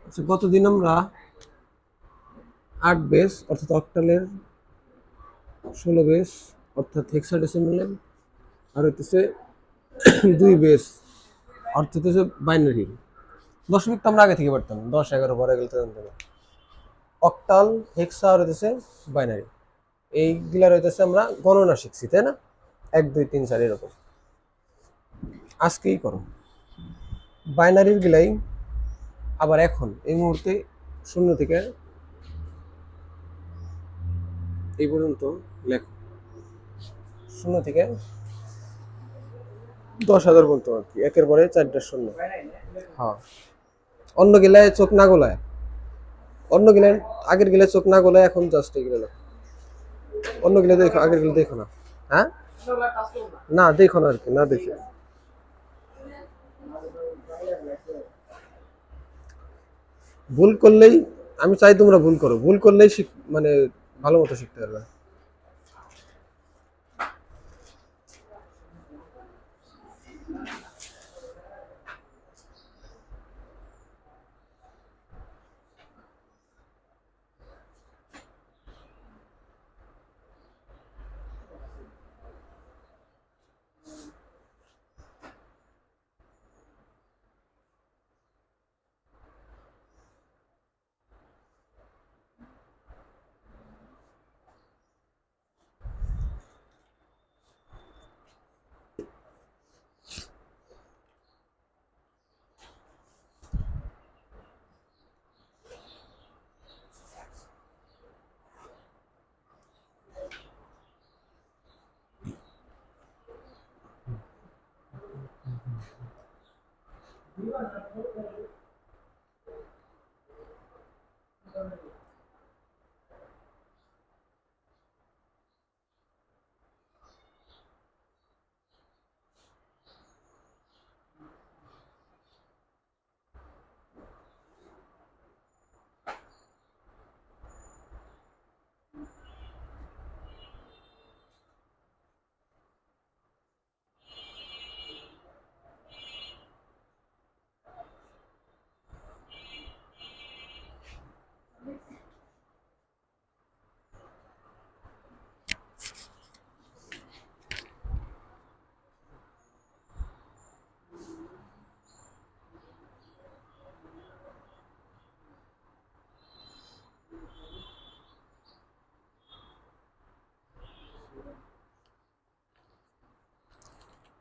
আচ্ছা, গতদিন আমরা 8 বেস অর্থাৎ অক্টালের, 16 বেস অর্থাৎ হেক্সাডেসিমেলের, আর হইতেছে 2 বেস অর্থাৎ হচ্ছে বাইনারি। দশমিক তো আমরা আগে থেকে পারতাম, 10 11 পরে গেলে তো জানতাম না। অক্টাল, হেক্সা আর হইতেছে বাইনারি, এইগুলা হইতেছে আমরা গণনা শিখছি, তাই না? 1 2 3 4 এরকম। আজকেই করো বাইনারির গুলাই, আবার এখন এই মুহূর্তে শূন্য থেকে এই পর্যন্ত লেখো, শূন্য থেকে 10,000 পর্যন্ত আর কি, একের পরে 4টা শূন্য। হ্যাঁ, অন্য গেলায় চোখ না গোলায়, অন্য গেলায় আগের গেলে চোখ না গোলায়, এখন জাস্ট এগুলো লেখো। অন্য গেলে দেখো, আগের গেলে দেখো না। হ্যাঁ, না দেখো না আর কি, না দেখে ভুল করলেই, আমি চাই তোমরা ভুল করো, ভুল করলেই মানে ভালো মতো শিখতে পারবে।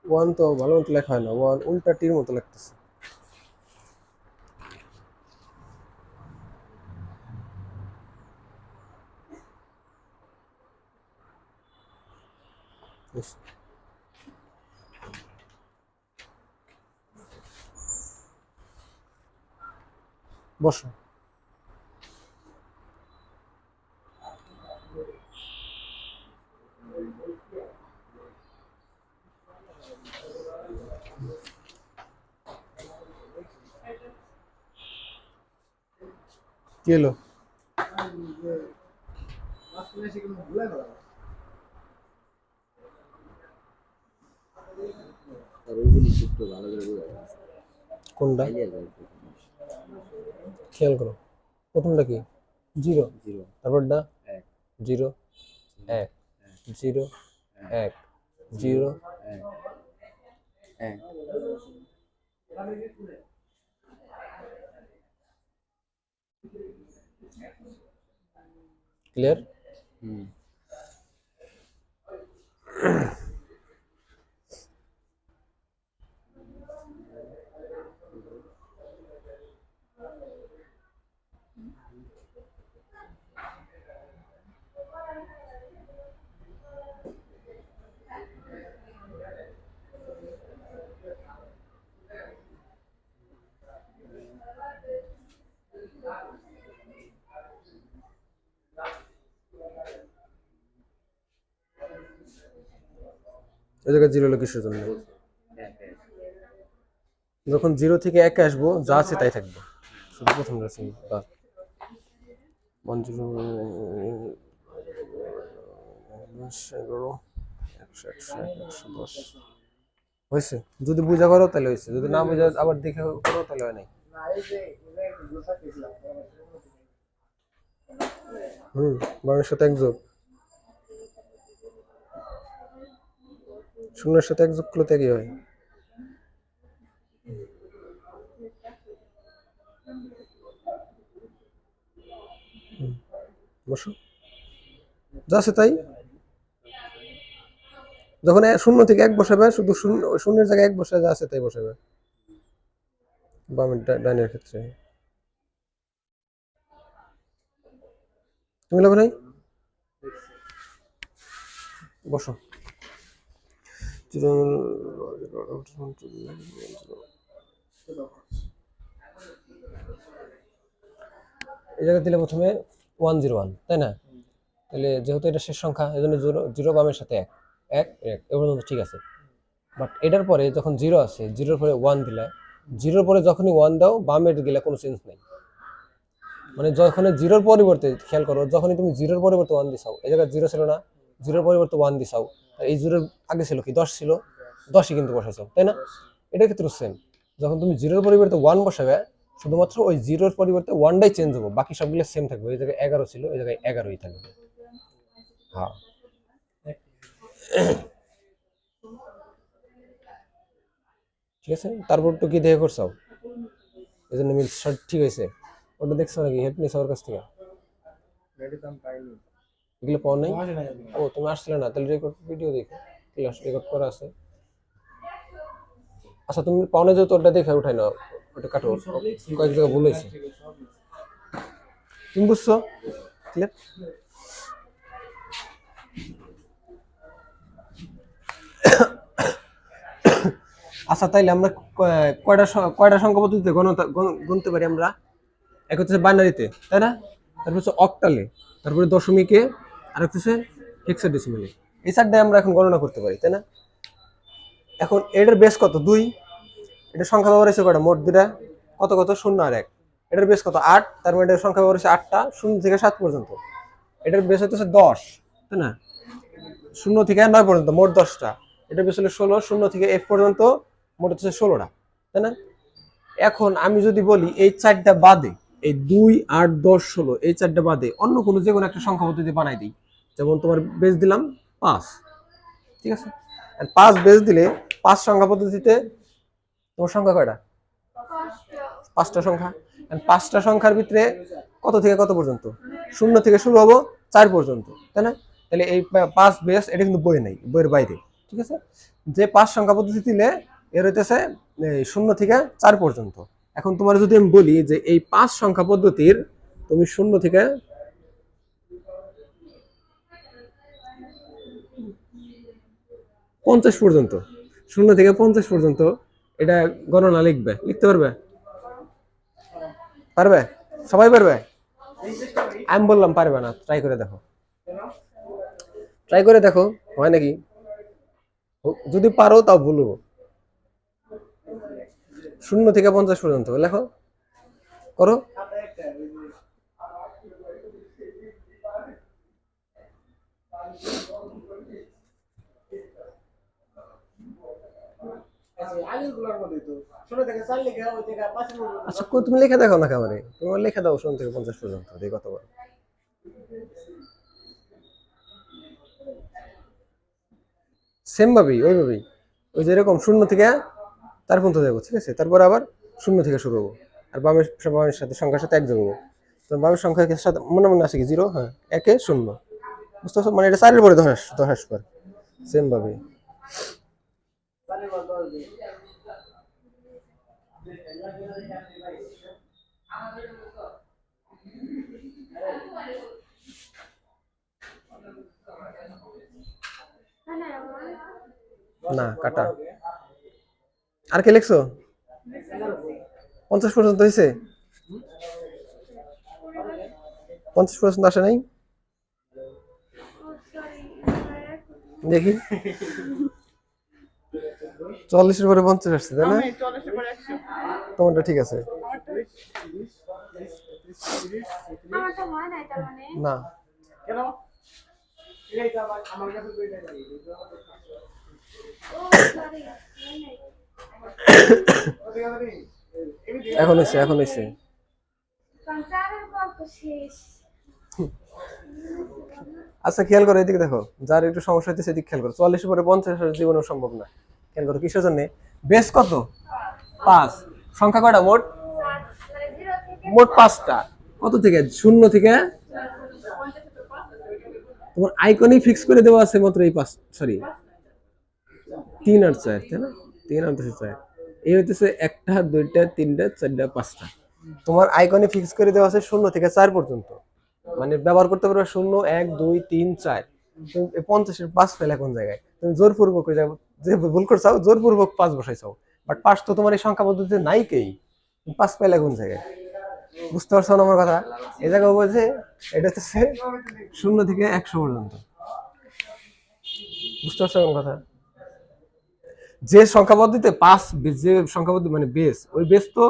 1 তো ভালো মতো লেখা হয় না, 1 উল্টা টির মতো লাগতেছে। বসো। কি হলো? কোনটা খেয়াল করো, প্রথমটা কি? জিরো, তারপরটা 0 1 0 1 0 1। ক্লিয়ার? এই জায়গায় জিরো হলো কিসের জন্য? যখন 0 থেকে 1 আসবো, যা আছে তাই থাকবে, শুধু প্রথম রাশি বা 1 0 11 100 110 হয়েছে। যদি বুঝা করো তাহলে হয়েছে, যদি না বুঝা আবার দেখে করো তাহলে হয় নাই। হুম, 52 এর সাথে 1 যোগ, শূন্যের সাথে 1 যোগ করলে তো একই হয়। বসো, যা আছে তাই। যখন শূন্য থেকে 1 বসাবে, শুধু শূন্যের জায়গায় 1 বসাবে, যা আছে তাই বসাবে বামের ডাইনের ক্ষেত্রে। তুমি লেখো নাই? বসো। এই জায়গায় দিলে প্রথমে 101, তাই না? তাহলে যেহেতু এটা শেষ সংখ্যা, এই জন্য জিরো বামের সাথে 1 1 1 এ পর্যন্ত ঠিক আছে। বাট এটার পরে যখন 0 আছে, 0-র পরে 1 দিলে, 0-র পরে যখনই 1 দাও, বামের গেলে কোনো চেঞ্জ নেই। মানে যখন 0-র পরিবর্তে, খেয়াল করো, যখনই তুমি 0-র পরিবর্তে 1 দিছাও, এই জায়গায় 0 ছিল না, 0-র পরিবর্তে 1 দিছাও, আর এই 0-র আগে ছিল কি 10 ছিল, 10ই কিন্তু বসাইছো, তাই না? এটা ক্ষেত্রে সেম, যখন তুমি 0-র পরিবর্তে 1 বসাবে, শুধুমাত্র ওই 0-র পরিবর্তে 1টাই চেঞ্জ হবে, বাকি সবগুলো সেম থাকবে। এই জায়গায় 11 ছিল, এই জায়গায় 11ই থাকবে। হ্যাঁ, ঠিক আছে। তারপর তো কি দেখে করছাও, এই জন্য মিল ঠিক হয়েছে। ওটা দেখছো নাকি হেল্প নিছো ওর কাছ থেকে? এগুলো পাওয়া নাই? ও, তুমি আসছিলে না, তাহলে রেকর্ড ভিডিও দেখো, ক্লাস রেকর্ড করা আছে। আচ্ছা, তুমি পাও না যেহেতু ওটা দেখে উঠাই নাও, ওটা কাটো, কয়েক জায়গায় ভুল হয়েছে। তুমি বুঝছো? ক্লিয়ার? আচ্ছা, তাইলে আমরা কয়টা সংখ্যা পদ্ধতিতে গুনতে পারি আমরা? এক হচ্ছে বাইনারিতে, তাই না? তারপর হচ্ছে অক্টালে, তারপরে দশমিকে, আর হচ্ছে হেক্সাডেসিমালে। এই চারটায় আমরা এখন গণনা করতে পারি, তাই না? এখন এটার বেস কত? 2। এটা সংখ্যা ব্যবহার হয়েছে কয়টা? মোট 2টা। কত কত? 0 আর 1। এটার বেস কত? 8। তার মানে এটার সংখ্যা ব্যবহার হয়েছে 8টা, 0 থেকে 7 পর্যন্ত। এটার বেস হচ্ছে 10, তাই না? 0 থেকে 9 পর্যন্ত মোট 10টা। এটার বেস হলো 16, 0 থেকে F পর্যন্ত মোট হচ্ছে 16টা, তাই না? এখন আমি যদি বলি এই 4টা বাদে, এই 2, 8, 10, 16, এই 4টা বাদে অন্য কোনো যে কোনো একটা সংখ্যা পদ্ধতি বানাই দিই। যেমন তোমার বেস দিলাম 5, ঠিক আছে? আর 5 বেস দিলে 5 সংখ্যা পদ্ধতিতে তোমার সংখ্যা কয়টা? 5টা সংখ্যা। 5টা সংখ্যার ভিতরে কত থেকে কত পর্যন্ত? 0 থেকে শুরু হবো 4 পর্যন্ত, তাই না? তাহলে এই 5 বেস, এটা কিন্তু বইয়ে নাই, বইয়ের বাইরে, ঠিক আছে? যে 5 সংখ্যা পদ্ধতি দিলে এর হইতেছে 0 থেকে 4 পর্যন্ত। এখন তোমার যদি আমি বলি যে এই 5 সংখ্যা পদ্ধতির তুমি 0 থেকে 50 পর্যন্ত, 0 থেকে 50 পর্যন্ত এটা গণনা লিখতে পারবে? পারবে? সবাই পারবে? আমি বললাম পারবে না, ট্রাই করে দেখো, ট্রাই করে দেখো, হয় নাকি? যদি পারো তাও বলবো। 0 থেকে 50 পর্যন্ত লেখো, করো। আচ্ছা, তুমি লিখে দেখো না কেমন, তোমার লিখে দাও 0 থেকে 50 পর্যন্ত, দেখি কতবার। সেম ভাবেই, ওইভাবেই, ওই যেরকম 0 থেকে 4 পর্যন্ত যাবো, ঠিক আছে? তারপর আবার 0 থেকে শুরু হবো, আর বামের সাথে সংখ্যার সাথে 1 যোগ হবো। তো বামের সংখ্যার সাথে মনে মনে আছে কি 0? হ্যাঁ, 1-এ 0, বুঝতে পারছো? মানে এটা 4-এর পরে 10 পর, সেম ভাবে। না, কাটা। আর কে লিখছো? 50 পর্যন্ত হয়েছে? 50 পর্যন্ত আসে নাই? দেখি, 40-এর পরে 50 আসছে, তাই না? তোমারটা ঠিক আছে না? এখন হয়েছে, এখন হয়েছে। আচ্ছা খেয়াল করো, এদিকে দেখো, যার একটু সমস্যা হচ্ছে সেদিকে খেয়াল করো। 44 পরে 50 জীবনেও সম্ভব না। খেয়াল করো কিসের জন্য? বেস কত? 5। সংখ্যা কয়টা মোট? মোট 5টা। কত থেকে? শূন্য থেকে। তোমার আইকনই ফিক্স করে দেওয়া আছে মাত্র এই 5, সরি 3 আর 4, তাই না? 3 আর 4, এই হইতেছে 1টা 2টা 3টা 4টা 5টা। তোমার আইকনে ফিক্স করে দেওয়া আছে 0 থেকে 4 পর্যন্ত, মানে ব্যবহার করতে পারবে 0 1 2 3 4। তুমি 50-এর 5 পেলে কোন জায়গায়? তুমি জোরপূর্বক ওই জায়গায় যে ভুল করছাও, জোরপূর্বক 5 বসাইছাও, বাট 5 তো তোমার এই সংখ্যা পদ্ধতিতে নাই কেই। 5 পেলে কোন জায়গায়? বুঝতে পারছো না আমার কথা? এই জায়গায় বলছে এটা হচ্ছে 0 থেকে 100 পর্যন্ত। বুঝতে পারছো আমার কথা? যে সংখ্যা পদ্ধতিতে 5, যে সংখ্যা পদ্ধতি মানে বেস, ওই বেস তো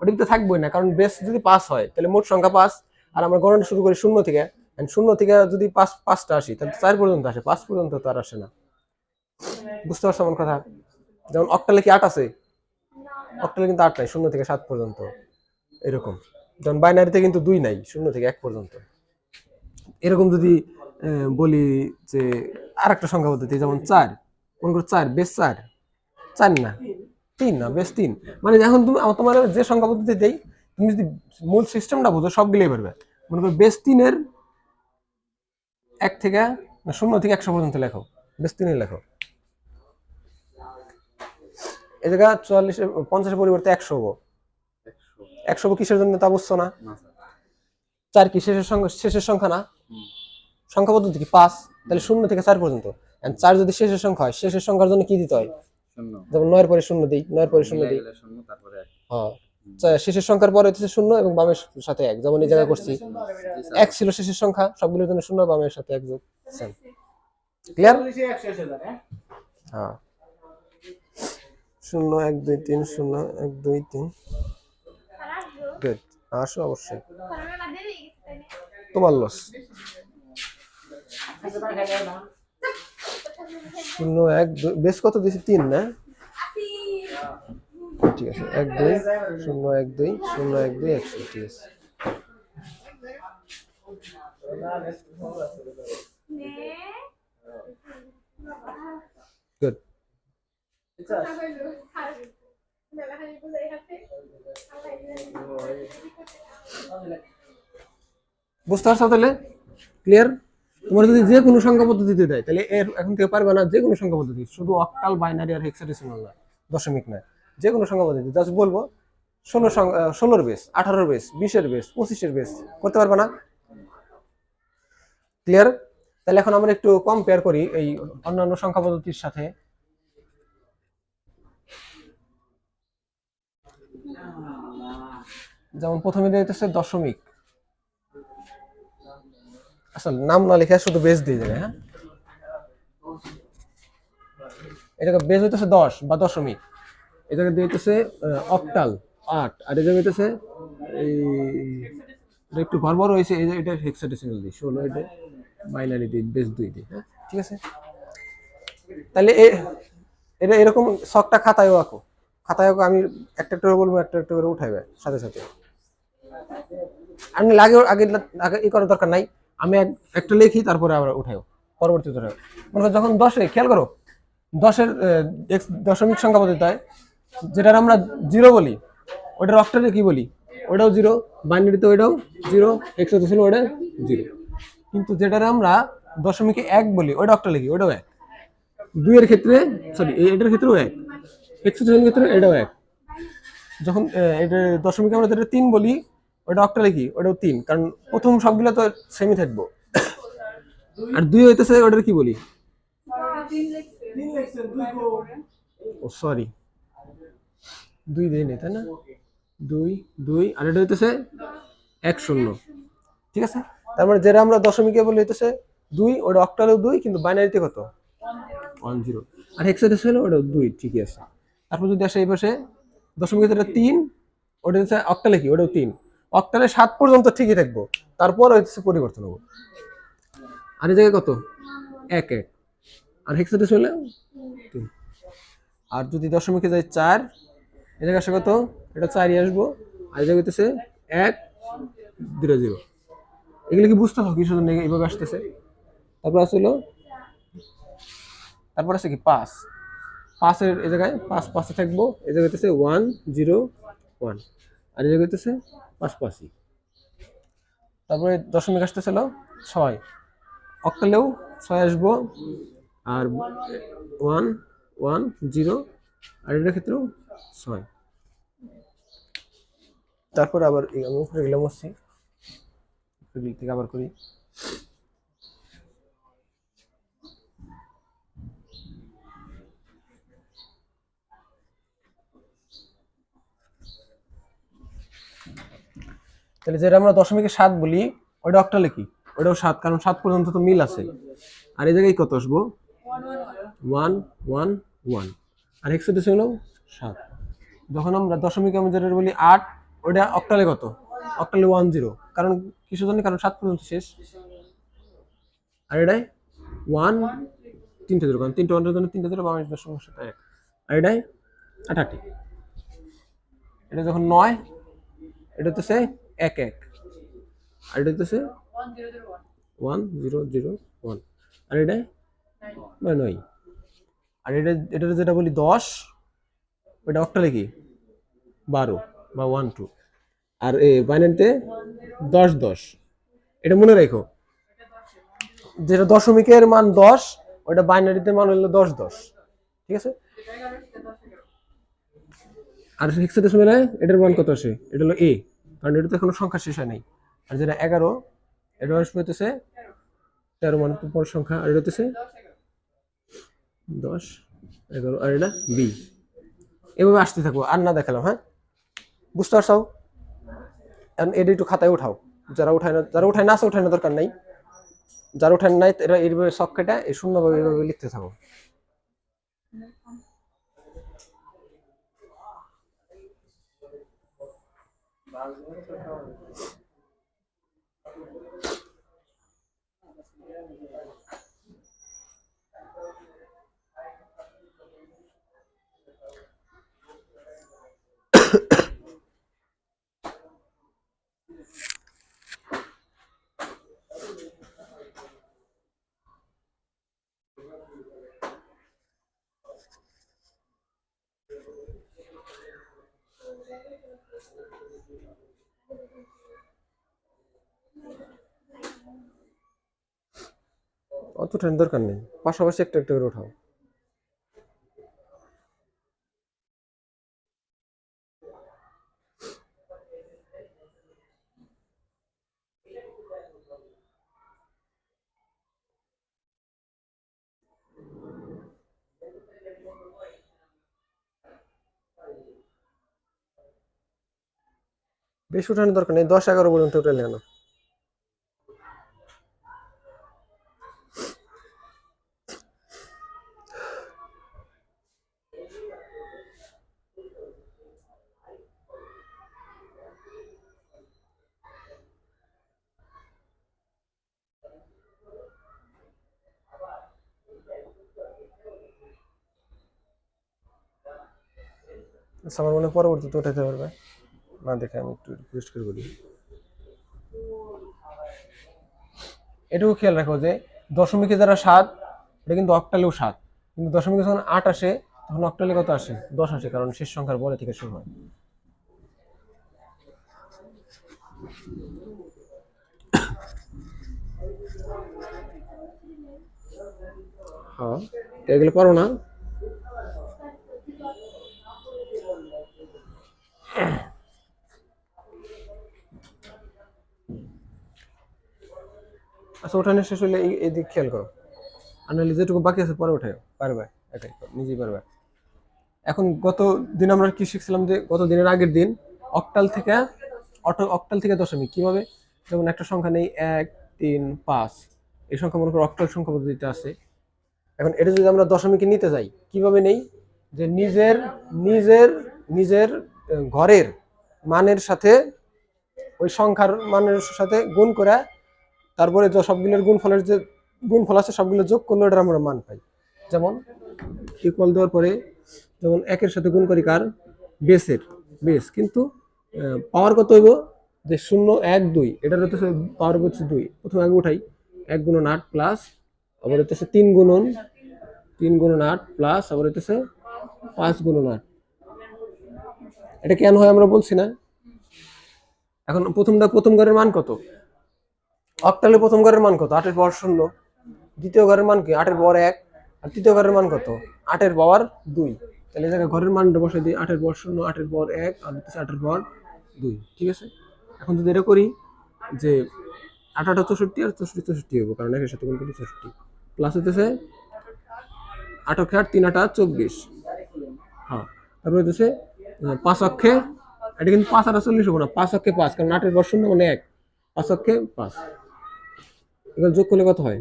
ওটাতে তো থাকবোই না, কারণ বেস যদি 5 হয় তাহলে মোট সংখ্যা 5। আর আমরা গণনা শুরু করি 0 থেকে, 0 থেকে যদি 5টা আসি তাহলে 4 পর্যন্ত আসে, 5 পর্যন্ত তো আর আসে না। বুঝতে পারছো আমার কথা? যেমন অক্টালে কি 8 আছে? অক্টালে কিন্তু 8 নাই, 0 থেকে 7 পর্যন্ত এরকম। যেমন বাইনারিতে কিন্তু 2 নাই, 0 থেকে 1 পর্যন্ত। এরকম যদি বলি যে আরেকটা সংখ্যা পদ্ধতি, যেমন 4, মনে করো 4 বেস 4, 4 না 3 না বেস 3। মানে এখন তুমি তোমার যে সংখ্যা পদ্ধতি দেই, তুমি যদি মূল সিস্টেমটা বুঝো সবগুলোই পারবে। মনে করো বেস 3-এর 1 থেকে 0 থেকে 100 পর্যন্ত লেখো, বেস 3-এর লেখো। এই জায়গা 44 50-এর পরিবর্তে 100 হবো। 100 হবো কিসের জন্য তা বুঝছো না? 4 কি শেষের সংখ্যা না? সংখ্যা পদ্ধতি কি 5, তাহলে 0 থেকে 4 পর্যন্ত। এন্ড 4 যদি শেষের সংখ্যা হয়, শেষের সংখ্যার জন্য কি দিতে হয়? যেমন 9 এর পরে 0 দেই, 9 এর পরে 0 দেই। হ্যাঁ, শেষের সংখ্যার পরে হচ্ছে 0 এবং বামের সাথে 1, যেমন এই জায়গায় করছি। 1 ছিল শেষের সংখ্যা, সবগুলোর জন্য 0, বামের সাথে 1 যোগ। সেম। ক্লিয়ার? হ্যাঁ, 0 1 2 3, 0 1 2 3। গুড, আসো অবশ্যই। তোমার লস। 0 1 2, বেশ কত দিছি? 3 না? ঠিক আছে, 1 2 0 1 2 0 1 2 100, ঠিক আছে। গুড। বুঝতে পারছো তাহলে? ক্লিয়ার? তোমার যদি যে কোনো সংখ্যা পদ্ধতিতে দেয় তাহলে এর এখন থেকে পারবে না যে কোনো সংখ্যা পদ্ধতি, শুধু অক্টাল বাইনারি আর হেক্সাডেসিমাল না, দশমিক না, যে কোনো সংখ্যা পদ্ধতি জাস্ট বলবো 16 বেস, 18 বেস, 20-এর বেস, 25-এর বেস করতে পারবে না। ক্লিয়ার? তাহলে এখন আমরা একটু কম্পেয়ার করি এই অন্যান্য সংখ্যা পদ্ধতির সাথে। যেমন প্রথমে দিতেছে দশমিক, আসলে নাম না লিখে শুধু বেস দিয়ে যাবে। হ্যাঁ, এটাকে বেস হইতেছে 10 বা দশমিক, এটাকে দিতেছে অক্টাল 8, আর এটা হইতেছে এই একটু গড়বড় হয়েছে, এই যে এটা হেক্সাডেসিমাল দিই 16, এটা বাইনারি দিই বেস 2 দিই। হ্যাঁ, ঠিক আছে। তাহলে এটা এরকম ছকটা খাতায়ও আঁকো, খাতায় আঁকো। আমি একটা একটা করে বলবো, একটা একটা করে উঠাইবে সাথে সাথে। আমি আগে আগে আগে ই করার দরকার নাই, আমি একটা লিখি তারপরে আবার উঠাইও পরবর্তীতে। মনে করো যখন 10-এ, খেয়াল করো 10-এর দশমিক সংখ্যা পদ্ধতি হয়, যেটার আমরা 0 বলি, ওটার অক্টালে কি বলি? ওটাও 0, বাইনারিতে ওইটাও 0, হেক্সাডেসিমালে ওটা 0। কিন্তু যেটার আমরা দশমিকে 1 বলি, ওইটা অক্টালে কি? ওটাও 1। 2 এর ক্ষেত্রে, সরি এটার ক্ষেত্রেও 1, হেক্সাডেসিমালের ক্ষেত্রে এটাও 1। যখন এটা দশমিকে আমরা যেটা 3 বলি, ওটা অক্টালে কি? ওটাও 3, কারণ প্রথম সবগুলো তো সেমই থাকবো। আর 2 হইতেছে ওটার কি বলি? ও সরি, 2 দেই নেই, তাই না? 2 2, আর এটা হইতেছে 1 0। ঠিক আছে, তার মানে যেটা আমরা দশমিকে বলি হইতেছে 2, ওটা অক্টালেও 2, কিন্তু বাইনারিতে কত? 1 0। আর হেক্সাডেসিমালে ওটা 2, ঠিকই আছে। তারপর যদি আসে এই পাশে দশমিকে যেটা 3, ওটা হচ্ছে অক্টালে কি? ওটাও 3। অক্টালে 7 পর্যন্ত ঠিকই থাকবো, তারপর হচ্ছে পরিবর্তন হবো। আর এই জায়গায় কত? 1 1। আর হেক্সাডেসিমালে 3। আর যদি দশমিকে যায় 4, এই জায়গায় আসে কত? এটা 4 আসবো, আর এই জায়গায় হইতেছে 1 0 0। এগুলো কি বুঝতে হবে কিছু জন্য এইভাবে আসতেছে। তারপর আসলো, তারপর আছে কি 5, 5 এর এই জায়গায় 5 5 থাকবো, এই জায়গায় হইতেছে 1 0 1, আর এই জায়গায় হইতেছে 5 5। তারপরে দশমিক আসতেছিল 6, অক্টালেও 6 আসবো, আর 1 1 0, আর এটার ক্ষেত্রেও 6। তারপর আবার আমি উপরে গেলাম হচ্ছে থেকে আবার করি। তাহলে যেটা আমরা দশমিকে 7 বলি ওইটা অক্টালে কি, ওইটাও 7, কারণ 7 পর্যন্ত তো মিল আছে। আর এই জায়গায় কত আসবো, 1 1 1, আর হেক্সাডেসিমালেও 7। যখন আমরা দশমিকে আমি যেটা বলি 8, ওইটা অক্টালে কত, অক্টালে 1 0, কারণ কিছু জানি, কারণ 7 পর্যন্ত শেষ। আর এটাই 1 3টে 0, কারণ 3টে 1 জন্য 3টে 0 22.1, আর এটাই 88। এটা যখন 9, এটা হচ্ছে 1 1, আর এটা হচ্ছে 1 0 0 1, আর এটাই 9 9। আর এটা যেটা বলি 10, ওটা অক্টালে কি 12 বা 1 2, আর এই বাইনারিতে 10 10। এটা মনে রাখো, যেটা দশমিকের মান 10, ওটা বাইনারিতে মান হলো 10 10, ঠিক আছে। আর হেক্সাডেসিমালে এটার মান কত আসে, এটা হলো a, কারণ এটা তো এখনো সংখ্যা শেষ হয় নাই। আর যেটা 11, এটা আসবে হচ্ছে 13 মান পর সংখ্যা, আর এটা হচ্ছে 10 11, আর এটা b। এভাবে আসতে থাকবো, আর না দেখালাম, হ্যাঁ বুঝতে পারছো। এখন এটা একটু খাতায় উঠাও, যারা উঠায় না, যারা উঠায় না আছে উঠায় না দরকার নাই, যারা উঠায় নাই এরা এইভাবে সবকটা এই শূন্যভাবে এইভাবে লিখতে থাকো। অত ঠান্ডা দরকার নেই, পাশাপাশি একটা একটা করে উঠাও। বেশি উঠানোর দরকার নেই, 10 11 পর্যন্ত উঠালে না। আচ্ছা, আমার মনে হয় পরবর্তীতে উঠাতে পারবে না, দেখে আমি একটু রিকোয়েস্ট করে বলি। এটুকু খেয়াল রাখো যে দশমিকে যারা 7, এটা কিন্তু অক্টালেও 7, কিন্তু দশমিকে যখন 8 আসে তখন অক্টালে কত আসে, 10 আসে, কারণ শেষ সংখ্যার পরে থেকে শুরু হয়। হ্যাঁ, এগুলো পারো না। আচ্ছা, ওঠানো শেষ হলে এই দিক খেয়াল করো, আর নাহলে যেটুকু বাকি আছে পরে ওঠে পারবে, এটাই নিজেই পারবে। এখন গত দিন আমরা কি শিখছিলাম, যে গত দিনের আগের দিন অক্টাল থেকে অক্টাল থেকে দশমিক কিভাবে, যেমন একটা সংখ্যা নেই 1 3 5, এই সংখ্যা মনে করো অক্টাল সংখ্যা পদ্ধতিতে আছে। এখন এটা যদি আমরা দশমিকে নিতে যাই কিভাবে নেই, যে নিজের নিজের নিজের ঘরের মানের সাথে ওই সংখ্যার মানের সাথে গুণ করে, তারপরে যে সবগুলোর গুণফলের যে গুণফল আছে সবগুলো যোগ করলে ওটার আমরা মান পাই। যেমন ইকুয়াল দেওয়ার পরে, যেমন 1 এর সাথে গুণ করি কার, বেসের, বেস, কিন্তু পাওয়ার কত হইব যে 0 1 2, এটার হচ্ছে পাওয়ার হচ্ছে 2। প্রথমে আগে উঠাই, 1 গুণন 8 প্লাস আবার হচ্ছে 3 গুণন 8 প্লাস আবার হচ্ছে 5 গুণন 8। এটা কেন হয় আমরা বলছি না। এখন প্রথম ঘরের মান কত, অক্টালে প্রথম ঘরের মান কত, 8 এর পাওয়ার 0। দ্বিতীয় ঘরের মান কি, 8 এর পাওয়ার 1। আর তৃতীয় ঘরের মান কত, 8 এর পাওয়ার 2। তাহলে এই জায়গায় ঘরের মানটা বসাই দিই, 8 এর পাওয়ার 0, 8 এর পাওয়ার 1 আর হচ্ছে 8 এর পাওয়ার 2। ঠিক আছে, এখন যদি এটা করি যে 8 8 64 আর 64 64 হইব, কারণ একের সাথে গুণ করলে 64 প্লাস হইতেছে 8 অক্ষে 8 3 8 24। হ্যাঁ, তারপর হইতেছে 5 অক্ষে, এটা কিন্তু 5 আর 40 হবো না, 5 অক্ষে 5, কারণ 8 এর পাওয়ার 0 মানে 1, 5 অক্ষে 5। এবার যোগ করলে কত হয়,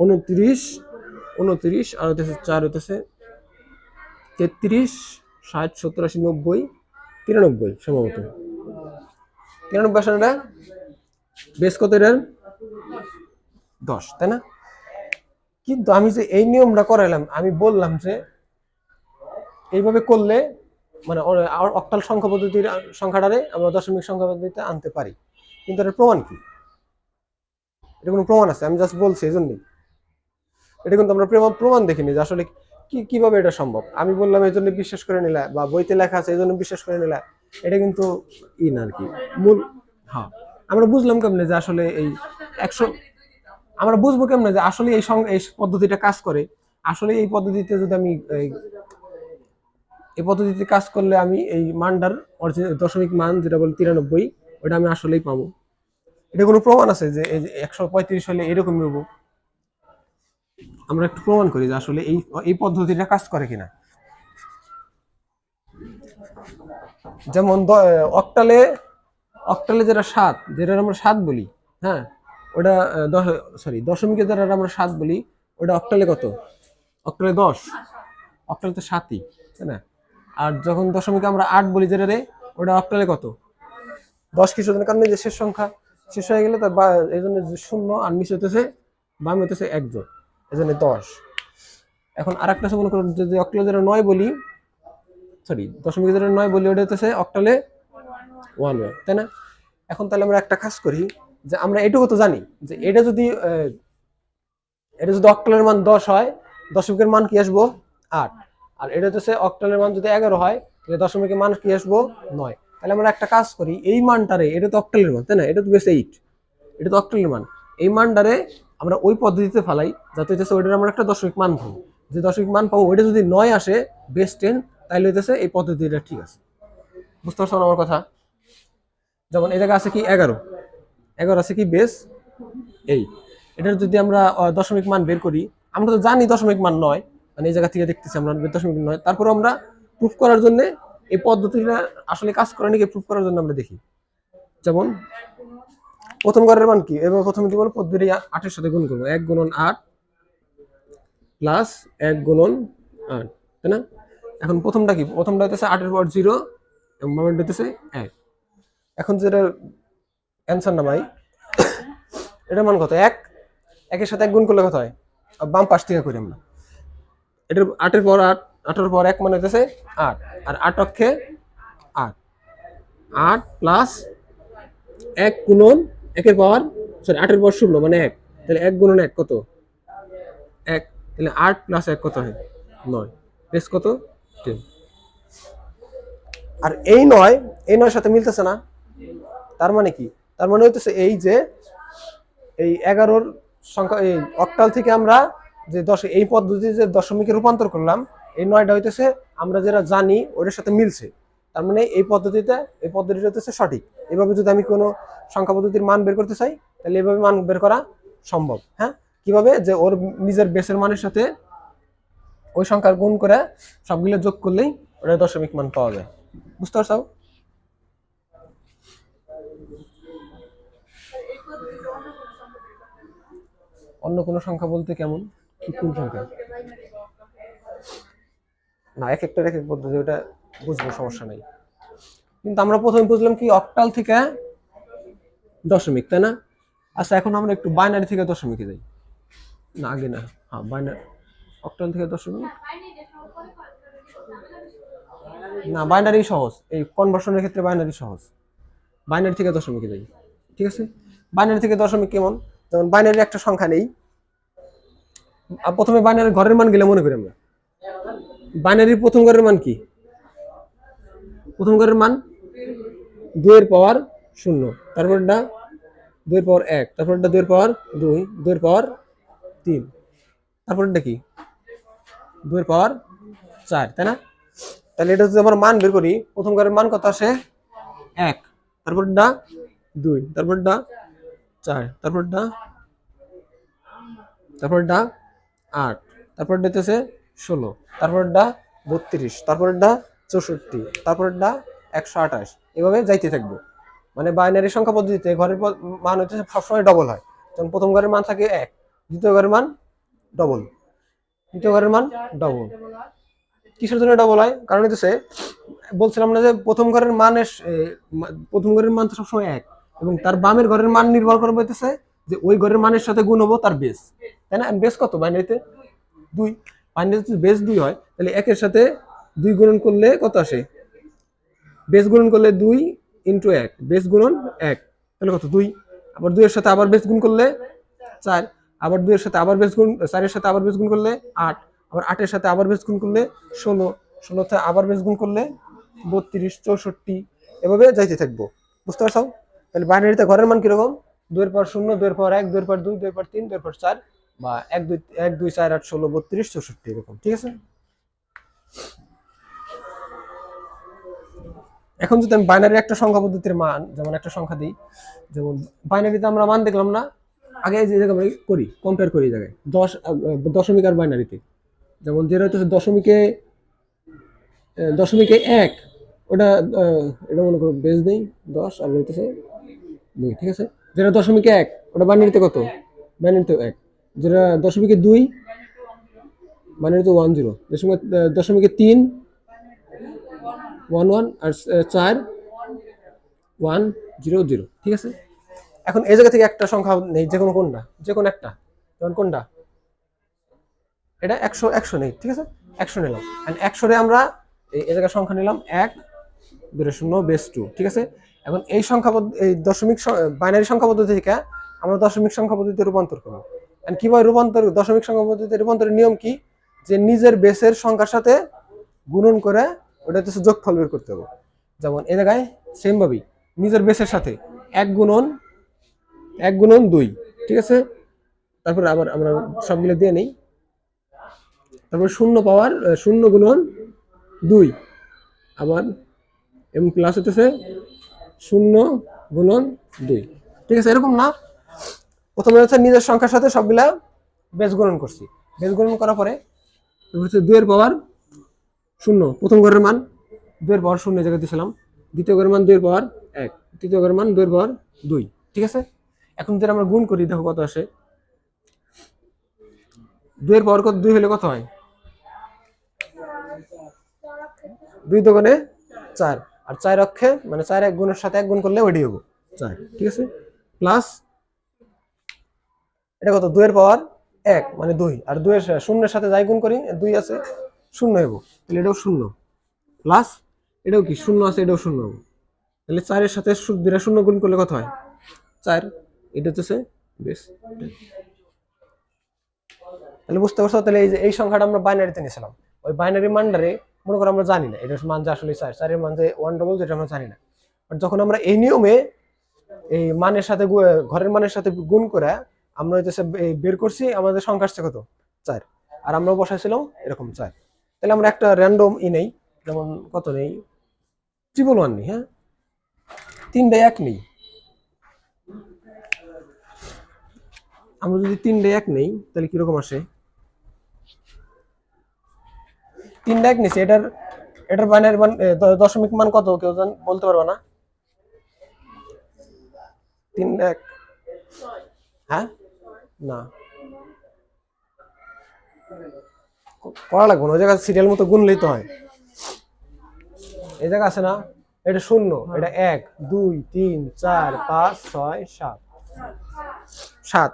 29 29 আর হইতেছে 4 হইতেছে 33 60 70 80 90 93 সম্ভবত। 93 আসলে না, বেস কত এটার 10, তাই না? কিন্তু আমি যে এই নিয়মটা করাইলাম, আমি বললাম যে এইভাবে করলে মানে অক্টাল সংখ্যা পদ্ধতির সংখ্যাটারে আমরা দশমিক সংখ্যা পদ্ধতিতে আনতে পারি, কিন্তু এটার প্রমাণ কি, এটা কোনো প্রমাণ আছে? আমি জাস্ট বলছি এই জন্যই। এটা কিন্তু আমরা প্রমাণ দেখিনি যে আসলে কিভাবে এটা সম্ভব। আমি বললাম এই জন্য বিশ্বাস করে নিলা, বা বইতে লেখা আছে এই জন্য বিশ্বাস করে নিলা, এটা কিন্তু না আর কি মূল। হ্যাঁ, আমরা বুঝলাম কেমনে যে আসলে এই 100, আমরা বুঝবো কেমনে যে আসলে এই পদ্ধতিটা কাজ করে। আসলে এই পদ্ধতিতে যদি আমি এই পদ্ধতিতে কাজ করলে আমি এই মানটার অরিজিনাল দশমিক মান যেটা বলি 93, ওটা আমি আসলেই পাবো। এটা কোনো প্রমাণ আছে যে এই 135 হলে এরকমই হবো? আমরা একটু প্রমাণ করি যে আসলে এই পদ্ধতিটা কাজ করে কিনা। যেমন অক্টালে অক্টালে যেটা 7, যেটা আমরা 7 বলি, হ্যাঁ ওটা দশমিকে যেটা আমরা 7 বলি, ওটা অক্টালে কত, অক্টালে 10, অক্টালে তো 7ই, তাই না? আর যখন দশমিকে আমরা 8 বলি যেটা রে, ওটা অক্টালে কত, 10 কিছু জনের কারণে যে শেষ সংখ্যা শেষ হয়ে গেলে তার এই জন্য 0 আর নিচে হইতেছে বামে হইতেছে 1 যোগ, এই জন্য 10। এখন আর একটা মনে করুন যদি অক্টালে যেটা 9 বলি, দশমিকে যেটা 9 বলি, ওটা হইতেছে অক্টালে 1, তাই না? এখন তাহলে আমরা একটা কাজ করি যে আমরা এটুকু তো জানি যে এটা যদি অক্টালের মান 10 হয়, দশমিকের মান কি আসবো 8। আর এটা হচ্ছে অক্টালের মান যদি 11 হয়, তাহলে দশমিকের মান কি আসবো 9। তাহলে আমরা একটা কাজ করি, এই মানটারে, এটা তো অক্টালের মান, তাই না? এটা তো বেস 8, এটা তো অক্টালের মান। এই মানটারে আমরা ওই পদ্ধতিতে ফেলাই যাতে হইতেছে ওইটার আমরা একটা দশমিক মান পাবো। যে দশমিক মান পাবো ওইটা যদি 9 আসে বেস 10, তাহলে হইতেছে এই পদ্ধতিটা ঠিক আছে। বুঝতে পারছো আমার কথা? যেমন এই জায়গায় আছে কি 11, 11 আছে কি বেস 8। এটার যদি আমরা দশমিক মান বের করি, আমরা তো জানি দশমিক মান 9, মানে এই জায়গা থেকে দেখতেছি আমরা দশমিক 9। তারপর আমরা প্রুফ করার জন্য এই পদ্ধতিটা আসলে কাজ করে নাকি প্রুফ করার জন্য আমরা দেখি। যেমন প্রথম ঘরের মান কি, এবার প্রথমে কি বলবো, পদ্ধতি 8 এর সাথে গুণ করবো, 1 গুণন 8 প্লাস 1 গুণন 8, তাই না? এখন প্রথমটা কি, প্রথমটা হইতেছে 8 এর পাওয়ার 0 এবং বামেরটা হইতেছে 1। এখন যেটা অ্যান্সার নামাই, এটার মান কত, 1, 1 এর সাথে 1 গুণ করলে কত হয়, বাম পাশ থেকে করি আমরা। এটার 8 এর পর 8, 8 এর পর 1 মানে হইতেছে 8, আর 8 অক্ষে 8, 8 প্লাস 1 গুণন 1 এর পাওয়ার 8 এর পাওয়ার 0 মানে 1, তাহলে 1 গুণন 1 কত, 1, তাহলে 8 প্লাস 1 কত হয় 9, বেস কত 10। আর এই 9 সাথে মিলতেছে না, তার মানে কি, তার মানে হইতেছে এই যে এই 11-র সংখ্যা, এই অক্টাল থেকে আমরা যে এই পদ্ধতিতে যে দশমিকে রূপান্তর করলাম, এই 9টা হইতেছে আমরা যেটা জানি ওটার সাথে মিলছে। তার মানে এই পদ্ধতিটা হইতেছে সঠিক। এভাবে যদি আমি কোনো সংখ্যা পদ্ধতির মান বের করতে চাই, তাহলে এভাবে মান বের করা সম্ভব। হ্যাঁ, কিভাবে, যে ওর নিজের বেসের মানের সাথে ওই সংখ্যার গুণ করে সবগুলো যোগ করলেই ওটা দশমিক মান পাওয়া যায়। বুঝতে পারছো? অন্য কোনো সংখ্যা বলতে কেমন, কি কোন সংখ্যা? না, এক একটা এক এক পদ্ধতি, ওটা বুঝবো, সমস্যা নাই। কিন্তু আমরা প্রথমে বুঝলাম কি অক্টাল থেকে দশমিক, তাই না? আচ্ছা, এখন আমরা একটু বাইনারি থেকে দশমিকে যাই। না, আগে না, হ্যাঁ বাইনারি, অক্টাল থেকে দশমিক। না, বাইনারি সহজ, এই কনভার্সনের ক্ষেত্রে বাইনারি সহজ। বাইনারি থেকে দশমিকে যাই, ঠিক আছে? বাইনারি থেকে দশমিক কেমন? যেমন বাইনারি একটা সংখ্যা নেই, প্রথমে বাইনারি ঘরের মান গেলে মনে করি আমরা বাইনারির প্রথম ঘরের মান কি? প্রথম ঘরের মান 2 এর পাওয়ার 0, তারপরটা 2 এর পাওয়ার 1, তারপরটা 2 এর পাওয়ার 2, 2 এর পাওয়ার 3, তারপরটা কি 2 এর পাওয়ার 4, তাই না? তাহলে এটা যদি আমরা মান বের করি, প্রথম ঘরের মান কত আসে? 1, তারপরটা 2, তারপরটা 4, তারপরটা 8, তারপরটা হচ্ছে 16, তারপরটা 32, তারপরটা 64, তারপরটা 128, এভাবে যাইতে থাকবো। মানে বাইনারি সংখ্যা পদ্ধতিতে ঘরের মান হচ্ছে সবসময় ডবল হয়। যেমন প্রথম ঘরের মান থাকে 1, দ্বিতীয় ঘরের মান ডবল, তৃতীয় ঘরের মান ডবল। কিসের জন্য ডবল হয়? কারণ হচ্ছে বলছিলাম না যে প্রথম ঘরের মান তো সবসময় 1, এবং তার বামের ঘরের মান নির্ভর করবে হচ্ছে যে ওই ঘরের মানের সাথে গুণ হবো তার বেস, তাই না? বেস কত বাইনারিতে? 2। বাইনারিতে বেস 2 হয়, তাহলে 1 এর সাথে 2 গুণন করলে কত আসে? বেস গুণন করলে 2 ইন্টু 1, বেস গুণন 1, তাহলে কত? 2। আবার 2 এর সাথে আবার বেস গুণ করলে 4, আবার 2 এর সাথে আবার বেস গুণ, 4 এর সাথে আবার বেস গুণ করলে 8, আবার 8 এর সাথে আবার বেস গুণ করলে 16, 16 তে আবার বেস গুণ করলে 32, 64, এভাবে যাইতে থাকবো। বুঝতে পারছো? তাহলে বাইনারিতে ঘরের মান কিরকম? 2 এর পাওয়ার 0, 2 এর পাওয়ার 1, 2 এর পাওয়ার 2, 2 এর পাওয়ার 3, 2 এর পাওয়ার 4, বা 1 2 1 2 4 8 16 32 64, এরকম, ঠিক আছে? এখন যদি আমি বাইনারি একটা সংখ্যা পদ্ধতির মান, যেমন একটা সংখ্যা দিই, যেমন বাইনারিতে আমরা মান দেখলাম না, আগে যে জায়গায় করি কম্পেয়ার করি এই জায়গায় দশমিক আর বাইনারিতে, যেমন যেটা হচ্ছে দশমিকে 1, ওটা এটা মনে করো বেস নেই 10, আর হইতেছে 2, ঠিক আছে? যেটা দশমিকে 1, ওটা বাইনারিতে কত? বাইনারিতে 1। যেটা দশমিকে 2, বাইনারিতে 10। দশমিকে 3, 11, আর 4, 1 0 0, ঠিক আছে? এখন এই জায়গা থেকে একটা সংখ্যা নেই, যে কোনো কোনটা, যে কোনো একটা, যেমন কোনটা, এটা 100, 100 নেই, ঠিক আছে? 100 নিলাম, এন্ড 100 রে আমরা এই জায়গায় সংখ্যা নিলাম 1 2 0 বেস 2, ঠিক আছে? এখন এই সংখ্যা এই বাইনারি সংখ্যা পদ্ধতি থেকে আমরা দশমিক সংখ্যা পদ্ধতিতে রূপান্তর করব। এন্ড কিভাবে রূপান্তর, দশমিক সংখ্যা পদ্ধতিতে রূপান্তরের নিয়ম কি? যে নিজের বেসের সংখ্যার সাথে গুণন করে ওটা হচ্ছে যোগফল বের করতে হবে। যেমন এই জায়গায় সেম ভাবেই নিজের বেসের সাথে 1 গুণন 2, ঠিক আছে? তারপর আবার আমরা সবগুলো দিয়ে নেই, তারপর 0 পাওয়ার 0 গুণন 2, আবার এবং প্লাস হচ্ছে 0 গুণন 2, ঠিক আছে? এরকম না, প্রথমে হচ্ছে নিজের সংখ্যার সাথে সবগুলা বেস গুণন করছি, বেস গুণন করার পরে হচ্ছে 2 এর পাওয়ার 0 প্রথম ঘরের মান, 2 এর পাওয়ার 0 জায়গায় দিয়েছিলাম, দ্বিতীয় ঘরের মান 2 এর পাওয়ার 1, তৃতীয় ঘরের মান 2 এর পাওয়ার 2, ঠিক আছে? এখন যদি আমরা গুণ করি, দেখো কত আসে। 2 এর পাওয়ার কত? 2 হলে কত হয়? 2 দোকানে 4, আর 4 অক্ষে মানে 4 এক গুণের সাথে 1 গুণ করলে ওইটাই হবো 4, ঠিক আছে? প্লাস এটা কত? 2 এর পাওয়ার 1 মানে 2, আর 2 এর শূন্যের সাথে যাই গুণ করি 2 আছে 0 হবো, তাহলে এটাও 0, প্লাস এটাও কি 0 আছে, এটাও 0 হবো, তাহলে 4 এর সাথে 2টা 0 গুণ করলে কত হয়? 4, এটা হচ্ছে বেস। তাহলে বুঝতে পারছো? তাহলে এই যে এই সংখ্যাটা আমরা বাইনারিতে নিয়েছিলাম, ওই বাইনারি মানটারে মনে করো আমরা জানি না এটার মান যে আসলে 4, 4 এর মান যে 1 ডবল, যেটা আমরা জানি না, বাট যখন আমরা এই নিয়মে এই মানের সাথে ঘরের মানের সাথে গুণ করে আমরা হচ্ছে বের করছি, আমাদের সংখ্যা আসছে কত? 4, আর আমরা বসাইছিলাম এরকম 4। তাহলে আমরা একটা র্যান্ডম নেই, যেমন কত নেই, 111 নেই, হ্যাঁ 3 1 নেই, আমরা যদি 3 1 নেই তাহলে কিরকম আসে? 3 1 নিছি, এটার বাইনারি মান দশমিক মান কত কেউ বলতে পারবে না? 3 1, হ্যাঁ না করা লাগবে না, ওই জায়গায় সিরিয়াল মতো গুনলেই তো হয়। এই জায়গা আছে না, এটা 0, এটা 1 2 3 4 5 6 7 7,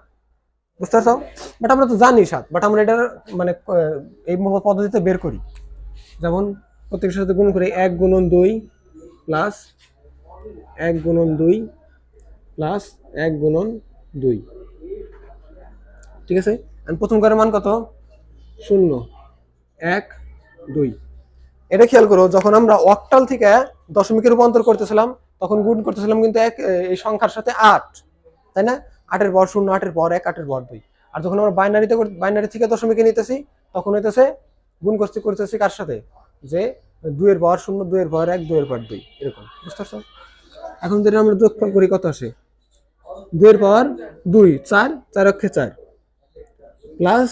বুঝতে পারছো? বাট আমরা তো জানি 7, বাট আমরা এটা মানে এই পদ্ধতিতে বের করি। যেমন প্রত্যেকের সাথে গুণ করে 1 গুণন 2 প্লাস 1 গুণন 2 প্লাস 1 গুণন 2, ঠিক আছে। আর প্রথম ঘরের মান কত? 0 1 2। এটা খেয়াল করো, যখন আমরা অক্টাল থেকে দশমিকে রূপান্তর করতেছিলাম তখন গুণ করতেছিলাম কিন্তু এই সংখ্যার সাথে 8, তাই না? 8 এর পর 0, 8 এর পর 1, 8 এর পর 2। আর যখন আমরা বাইনারি থেকে দশমিকে নিতেছি তখন হইতেছে গুণ করতেছি কার সাথে? যে 2 এর পর 0, 2 এর পর 1, 2 এর পর 2, এরকম। বুঝতে পারছো? এখন যদি আমরা যোগফল করি কত আসে? 2 এর পাওয়ার 2 4, 4 অক্ষে 4 প্লাস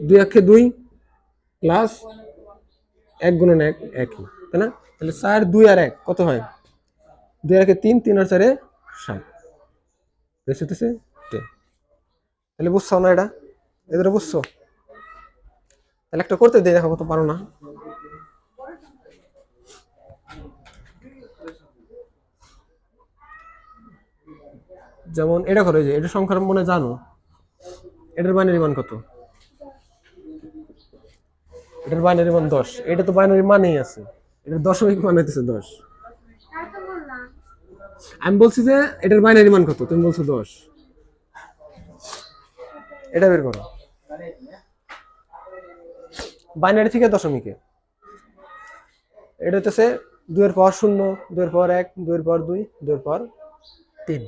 2 অক্ষে 2 প্লাস 1 গুণন 1 একই, তাই না? তাহলে 4 2 আর 1 কত হয়? 2 আর 1 3, 3 আর 4 7, বেশ হইতেছে 10। তাহলে বুঝছো না এটা? এদের বুঝছো? তাহলে একটা করতে দিয়ে দেখাবো, তো পারো না? যেমন এটা করো, যে এটা সংখ্যার মনে জানো, এটার বাইনারি মান কত? এটার বাইনারি মান 10। এটা তো বাইনারি মানেই আছে, এটার দশমিক মান হইতেছে 10। আমি বলছি যে এটার বাইনারি মান কত, তুমি বলছো 10। এটা বের করো বাইনারি থেকে দশমিকে। এটা হইতেছে 2 এর পাওয়ার 0, 2 এর পাওয়ার 1, 2 এর পাওয়ার 2, 2 এর পাওয়ার 3।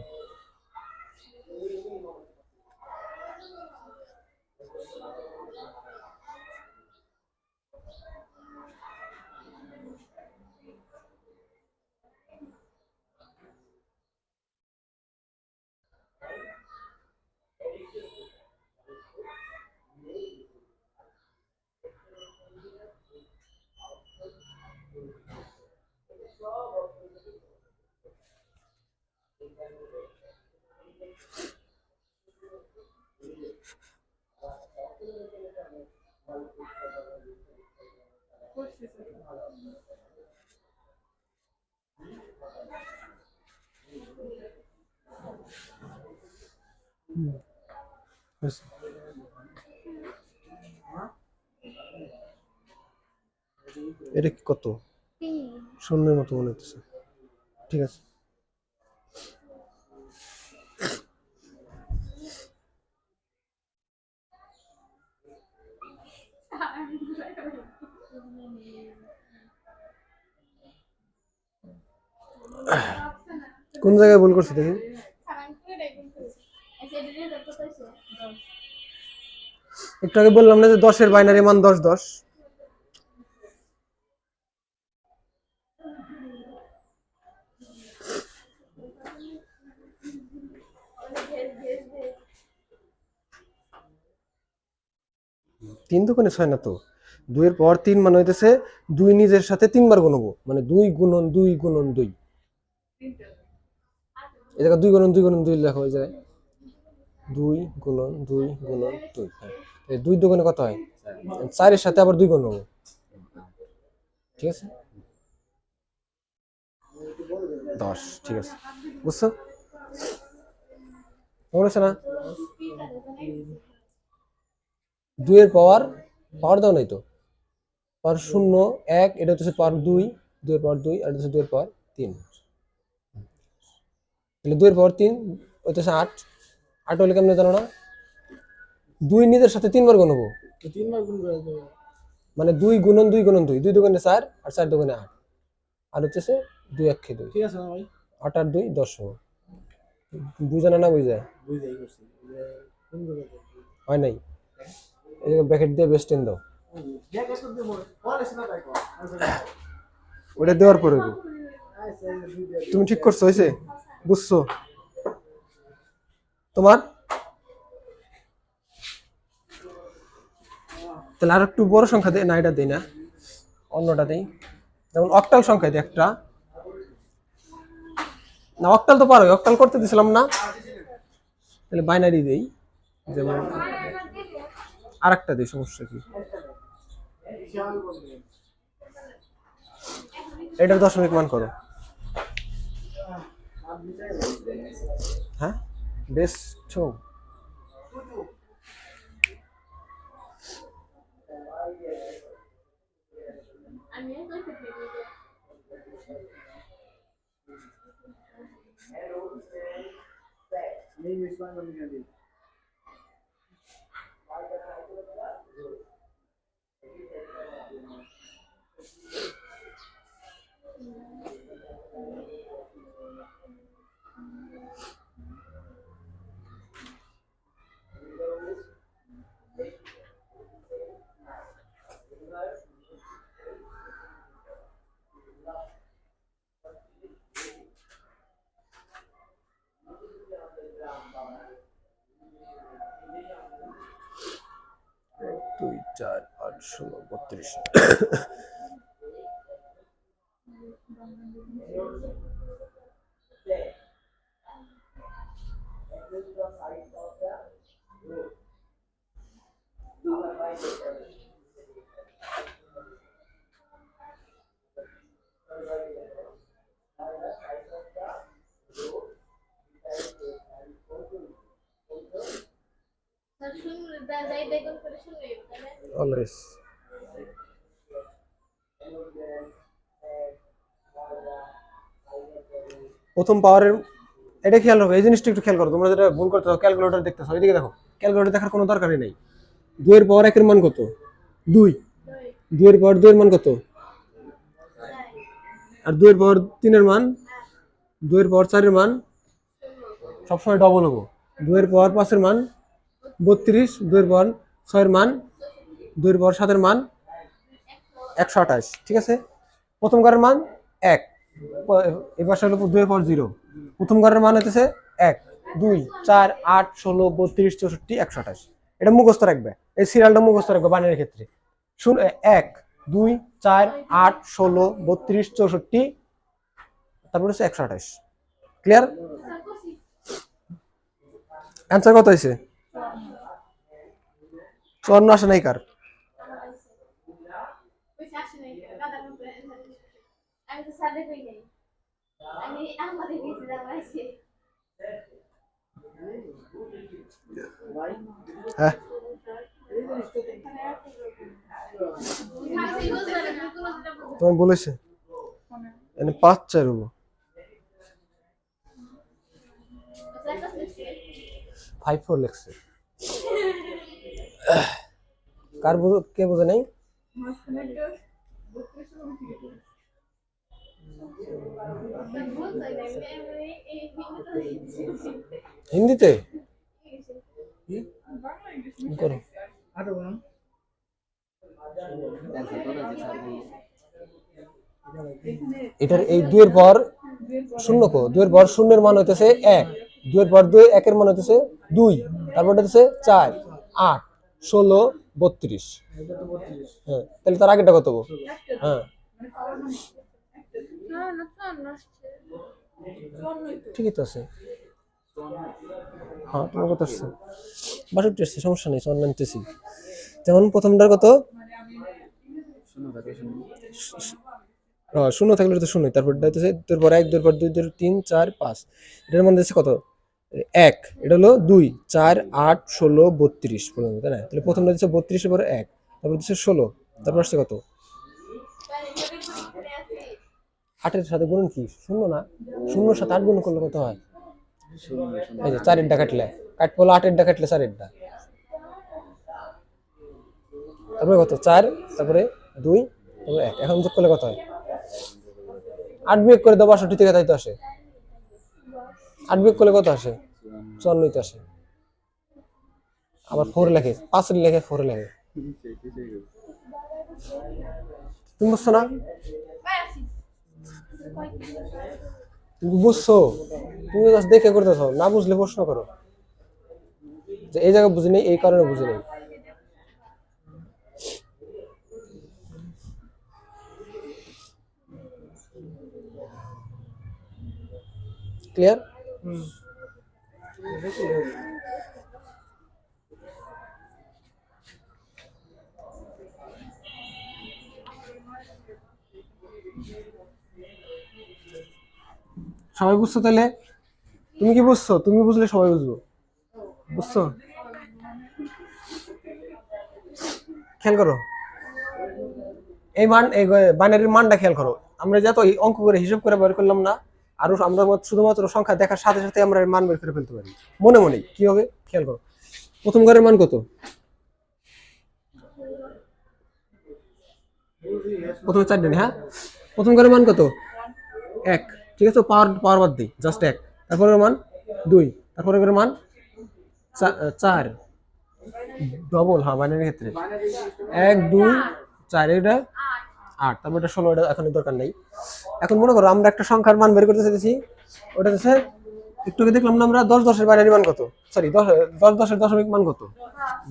এটা কি কত? শূন্যের মতো মনে হচ্ছে, ঠিক আছে। কোন জায়গায় ভুল করছি দেখি? একটু আগে বললাম না যে 10 এর বাইনারি মান 10 10। তিন দুগুণে 6 না তো, 2 এর পর 3 মানে হইতেছে 2 নিজের সাথে 3 বার গুণবো, মানে 2 গুণন 2 গুণন 2। এই জায়গা 2 গুণন 2 গুণন 2 লেখা হয়ে যায় 2 গুণন 2 গুণন 2। এই 2 দুগুণে কত হয়? 4 এর সাথে আবার 2 গুণ নেবো, ঠিক আছে। 10, ঠিক আছে। বুঝছো? বলেছে না 2 এর পাওয়ার দাও নাই তো, পাওয়ার 0 1, এটা হচ্ছে পাওয়ার 2, 2 এর পাওয়ার 2, আর এটা হচ্ছে 2 এর পাওয়ার 3। তাহলে 2 এর পাওয়ার 3 হইতেছে 8। 8 হলে কেমনে জানো না? 2 নিজের সাথে 3 বার গুণবো, মানে 2 গুণন 2 গুণন 2, 2 দুগুণে 4 আর 4 দুগুণে 8, আর হচ্ছে 2 1 2, ঠিক আছে না ভাই? 8 আর 2 10 হবে। বুঝা না বুঝা? হয় নাই? এই যে ব্র্যাকেট দিয়ে বেস্ট টেন দাও, ওটা দেওয়ার পরে তুমি ঠিক করছো, হয়েছে? বুঝছো তোমার? তাহলে আর একটু বড় সংখ্যা দেয় না, এটা দেই না, অন্যটা দেই। যেমন অক্টাল সংখ্যা দিই একটা, না অক্টাল তো পারো, অক্টাল করতে দিছিলাম না, তাহলে বাইনারি দেই। যেমন আর একটা দিই, সমস্যা কি? এটার দশমিক মান করো। হ্যাঁ বেশ ছো। 2 4 8 16 32 অলওয়েজ প্রথম পাওয়ারের এটা খেয়াল রাখো, এই জিনিসটা একটু খেয়াল করো। তোমরা যেটা ভুল করতে ক্যালকুলেটর দেখতেছো, এদিকে দেখো, ক্যালকুলেটর দেখার কোনো দরকারই নেই। 2 এর পাওয়ার 1 এর মান কত? 2। 2 এর পাওয়ার 2 এর মান কত? আর 2 এর পাওয়ার 3 এর মান, 2 এর পাওয়ার 4 এর মান সবসময় ডবল হবো। 2 এর পাওয়ার 5 এর মান 32, 2 এর পাওয়ার 6 এর মান, 2 এর পাওয়ার 7 এর মান 128। ঠিক আছে, প্রথম ঘরের মান 1, এবার হলো 2 এর পাওয়ার 0। প্রথম ঘরের মান হচ্ছে 1 2 4 8 16 32 64 128। এটা মুখস্থ রাখবে, এই সিরিয়ালটা মুখস্থ রাখবে বানানের ক্ষেত্রে। শুন, 1 2 4 8 16 32 64, তারপর হচ্ছে 128। ক্লিয়ার? অ্যান্সার কত হয়েছে? 54 আসে নাই কার? হ্যাঁ, তোমার বলেছে এনে 5 4 হবো। 5 4 লিখছে। কার কে বোঝে নাই? হিন্দিতে করো। এটার এই 2 এর পর শূন্য কো, 2 এর পর শূন্যের মান হইতেছে 1, 2 এর পর 2 1 এর মান হইতেছে 2, তারপর হইতেছে 4 8 16 32। হ্যাঁ, তাহলে তার আগেরটা কত? হ্যাঁ ঠিকই তো আছে। হ্যাঁ, তোমার কথা আসছে 62 আসছে, সমস্যা নেই, চল নামতেছি। যেমন প্রথমটার কত? শূন্য থাকলে তো শূন্য, তারপর হচ্ছে 2 এর পর 1, 2 এর পর 2, 2 3 4 5, এটার মধ্যে আছে কত? 1, এটা হলো 2 4 8 16 32 পর্যন্ত, তাই না? তাহলে প্রথমটা হচ্ছে 32 এর পর 1, তারপর হচ্ছে 16, তারপর আসছে কত? 8 এর সাথে গুণন কি? শূন্য না? শূন্যর সাথে 8 গুণ করলে কত হয়? এই যে 4 এর ডা কাটলে, কাটপলো 8 এর ডা কাটলে 4 এর ডা, তারপরে কত? 4, তারপরে 2, তারপরে 1। এখন যোগ করলে কত হয়? 8 বিয়োগ করে দাও 62 থেকে, তাই তো আসে। 8 বিয়োগ করলে কত আসে? 54 তো আসে। আবার 4 লেখে, 5 এর লেখে 4 লেখে। তুমি বুঝছো না? তুমি বুঝছো? তুমি জাস্ট দেখে করতেছো, না বুঝলে প্রশ্ন করো যে এই জায়গা বুঝি নেই, এই কারণে বুঝি নেই। ক্লিয়ার? সবাই বুঝছো তাহলে? তুমি কি বুঝছো? তুমি বুঝলে সবাই বুঝবো। বুঝছো? খেয়াল করো এই মান, এই বাইনারির মানটা খেয়াল করো। আমরা যত অঙ্ক করে হিসাব করে বের করলাম না, আরো আমরা শুধুমাত্র সংখ্যা দেখার সাথে সাথে আমরা এর মান বের করে ফেলতে পারি মনে মনে। কি হবে খেয়াল করো, প্রথম ঘরের মান কত? প্রথমে 4 দিন, হ্যাঁ প্রথম ঘরের মান কত? 1, ঠিক আছে, পাওয়ার পাওয়ার বাদ দিই, জাস্ট 1। তারপরের মান 2, তারপরের মান 4 ডবল, হ্যাঁ বাইনারির ক্ষেত্রে 1 2 4, এটা 8, তারপর এটা 16, এটা এখন দরকার নেই। এখন মনে করো আমরা একটা সংখ্যার মান বের করতে চাইছি, ওটা হচ্ছে একটু আগে দেখলাম না আমরা 10 10 এর বাইনারি মান কত, সরি 10 10 এর দশমিক মান কত?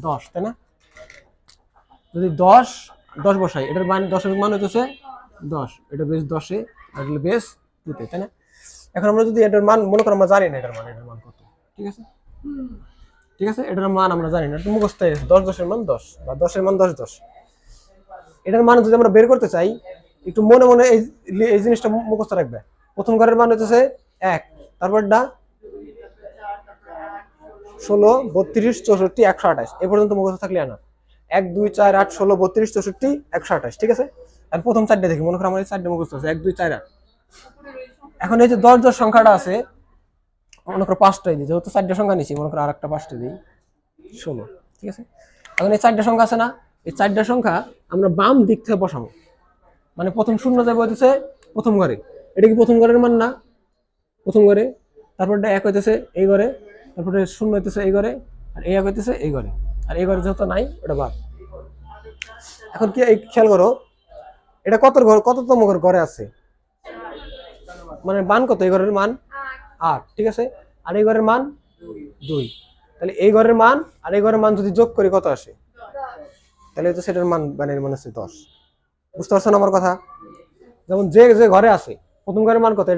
10, তাই না? যদি 10 10 বসাই, এটার মান দশমিক মান হচ্ছে 10, এটা বেস 10 এ আর এটা বেস 2 তে, তাই না? এখন আমরা যদি এটার মান মনে করো আমরা জানি না এটার মান কত, ঠিক আছে, ঠিক আছে, এটার মান আমরা জানি না, এটা মুখস্থ আছে 10 10 এর মান 10 বা 10 এর মান 10 10। এটার মান যদি আমরা বের করতে চাই, একটু মনে মনে এই জিনিসটা মুখস্থ রাখবে। প্রথম ঘরের মান হচ্ছে 1, তারপরটা 16 32 64 128, এই পর্যন্ত মুখস্থ থাকলে না। 1 2 4 8 16 32 64 128, ঠিক আছে। আর প্রথম 4টা দেখি, মনে করো আমার এই 4টা মুখস্থ আছে 1 2 4 8। এখন এই যে 10 10 সংখ্যাটা আছে, মনে করো 5টাই দিই, যেহেতু 4টা সংখ্যা নিছি, মনে করো আরেকটা 5টা দিই 16, ঠিক আছে। এখন এই 4টা সংখ্যা আছে না, এই 4টা সংখ্যা আমরা বাম দিক থেকে বসাবো, মানে প্রথম শূন্য যাবে হইতেছে প্রথম ঘরে, এটা কি প্রথম ঘরের মান না? প্রথম ঘরে, তারপরটা 1 হইতেছে এই ঘরে, তারপরে 0 হইতেছে এই ঘরে, আর এই 1 হইতেছে এই ঘরে, আর এই ঘরে যেহেতু নাই ওটা বাদ। এখন কি এই খেয়াল করো, এটা কত ঘর, কততম ঘরে আছে, মানে মান কত? এই ঘরের মান 8, ঠিক আছে, আর এই ঘরের মান 2, তাহলে এই ঘরের মান আর এই ঘরের মান যদি যোগ করি কত আসে? তাহলে তো সেটার মান মানে মনে হচ্ছে 10। বুঝতে পারছো না আমার কথা? যেমন যে যে ঘরে আছে, প্রথম ঘরের মান কত?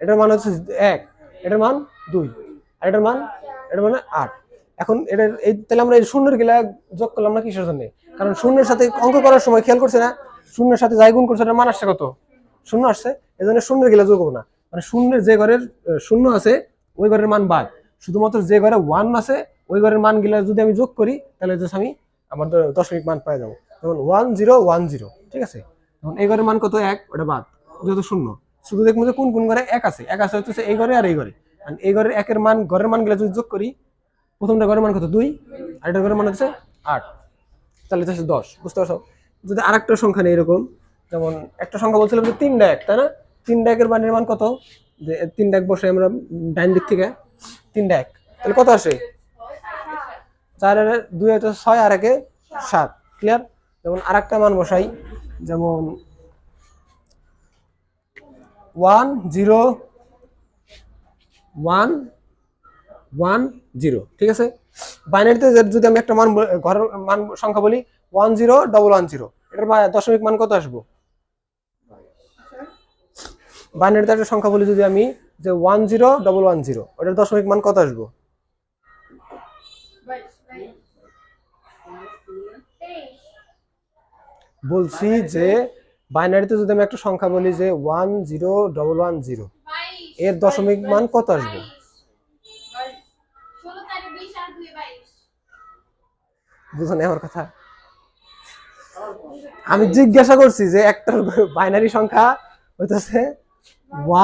এটার মান হচ্ছে 1, এটার মান 2, আর এটার মান 8। এখন এটার এই তাহলে আমরা এই শূন্যের গিলা যোগ করলাম না কিসের জন্য? কারণ শূন্যের সাথে অঙ্ক করার সময় খেয়াল করছে না, শূন্যের সাথে যাই গুণ করছে এটার মান আসছে কত? 0 আসছে, এই জন্য শূন্যের গিলা যোগ হবো না, মানে শূন্যের যে ঘরের 0 আছে ওই ঘরের মান বাদ, শুধুমাত্র যে ঘরে 1 আছে ওই ঘরের মান গিলা যদি আমি যোগ করি তাহলে আমি আমার দশমিক মান পাই যাবো। যেমন 1 0 1 0, ঠিক আছে। এখন এই ঘরের মান কত? 1, ওটা বাদ, যেহেতু 0, শুধু দেখবো যে কোন কোন ঘরে 1 আছে, 1 আছে হচ্ছে এই ঘরে আর এই ঘরে, আর এই ঘরের 1 এর মান ঘরের মান গুলা যদি যোগ করি, প্রথমটা ঘরের মান কত? 2, আর এটার ঘরের মান হচ্ছে 8, তাহলে হচ্ছে 10। বুঝতে পারছো? যদি আরেকটা সংখ্যা নেই এরকম, যেমন একটা সংখ্যা বলছিলাম যে 3 ডাক, তাই না? 3 ডাকের মানের মান কত? যে 3 ডাক বসে আমরা ডাইন দিক থেকে 3 ডাক, তাহলে কত আসে? 4 আর 2 হচ্ছে 6, আর 1 7, ক্লিয়ার? যেমন আরেকটা মান বসাই, যেমন 1 0 1 1 0, ঠিক আছে। বাইনারিতে যদি আমি একটা মান ঘরের মান সংখ্যা বলি 1 0 1 1 0, এটার দশমিক মান কত আসবো? বাইনারিতে একটা সংখ্যা বলি যদি আমি যে 1 0 1 1 0, ওটার দশমিক মান কত আসবো? বলছি যে বাইনারিতে যদি আমি একটা সংখ্যা বলি যে 1 0 1 1 0, এর দশমিক মান কত আসবে? বুঝো না আমার কথা? আমি জিজ্ঞাসা করছি যে একটা বাইনারি সংখ্যা হইতেছে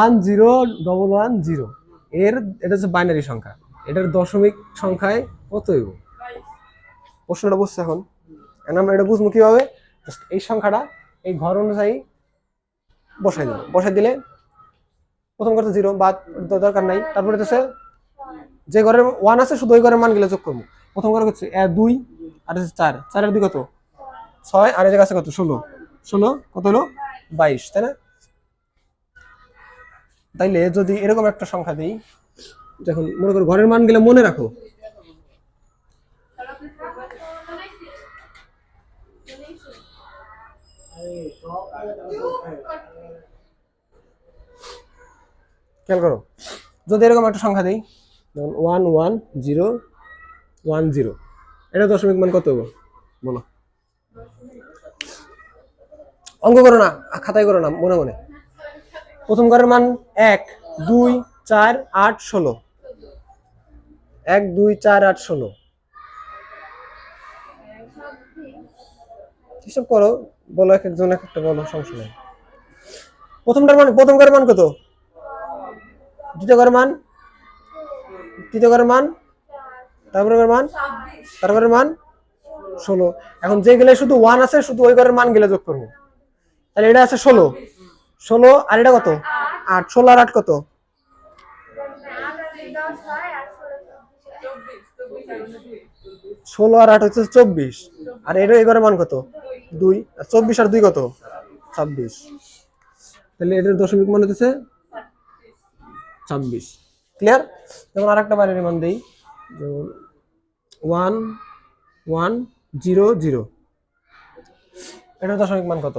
1 0 1 1 0, এর এটা হচ্ছে বাইনারি সংখ্যা, এটার দশমিক সংখ্যায় কত হইব? প্রশ্নটা বুঝছো? এখন আমরা এটা বুঝবো কিভাবে? এই সংখ্যাটা এই ঘর অনুযায়ী বসাই দেবো, বসাই দিলে প্রথম ঘরে 0 বাদ, দরকার নাই। তারপরে হচ্ছে যে ঘরের 1 আছে শুধু ওই ঘরের মান গেলে যোগ করবো। প্রথম ঘরে হচ্ছে 2, আর হচ্ছে 4, 4 এর 2 কত? 6, আর এর কাছে কত? 16, 16 কত হলো? 22, তাই না? তাইলে যদি এরকম একটা সংখ্যা দিই, যখন মনে করো ঘরের মান গেলে মনে রাখো, খেয়াল করো, যদি এরকম একটা সংখ্যা দিই যেমন 1 1 0 1 0, এটা দশমিক মান কত হবে বলো? অঙ্ক করো না, খাতায় করো না, মনে মনে। প্রথম ঘরের মান 1 2 4 8 16, 1 2 4 8 16, হিসাব করো, বলো, এক একজন এক একটা বলো, সমস্যা নেই। প্রথম ঘরের মান কত, দ্বিতীয় ঘরের মান, তৃতীয় ঘরের মান, তারপরের মান, তারপরের মান 16। এখন যে গেলে শুধু 1 আছে, শুধু ওই ঘরের মান গেলে যোগ করবো। তাহলে এটা আছে 16, 16 আর এটা কত 8, 16 আর 8 কত, 16 আর 8 হচ্ছে 24, আর এটা এই ঘরের মান কত 2, আর 24 আর 2 কত 26। তাহলে এটার দশমিক মান হচ্ছে 26। ক্লিয়ার? যেমন আরেকটা বাইনারি মান দেই, যেমন 1 1 0 0, এটার দশমিক মান কত,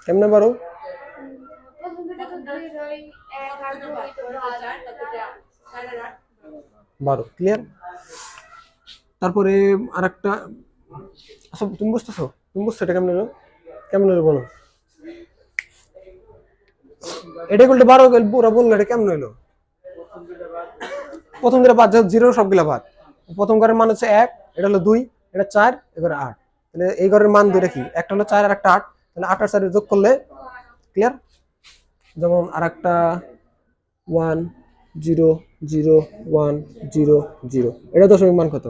কেমনে 12, ক্লিয়ার? তারপরে আরেকটা, আচ্ছা তুমি বুঝতেছো, তুমি বুঝছো এটা কেমন হলো, কেমন হলো বলো, এটা বলতে 12 পুরো বললো, এটা কেমন হলো, প্রথম দুটো বাদ, জিরো সবগুলা বাদ, প্রথম ঘরের মান হচ্ছে 1, এটা হলো 2, এটা 4, এবারে 8, তাহলে এই ঘরের মান দুইটা কি, একটা হলো 4 আর একটা 8, তাহলে 8 আর 4 যোগ করলে, ক্লিয়ার? যেমন আরেকটা 1 0 0 1 0 0, এটা দশমিক মান কত,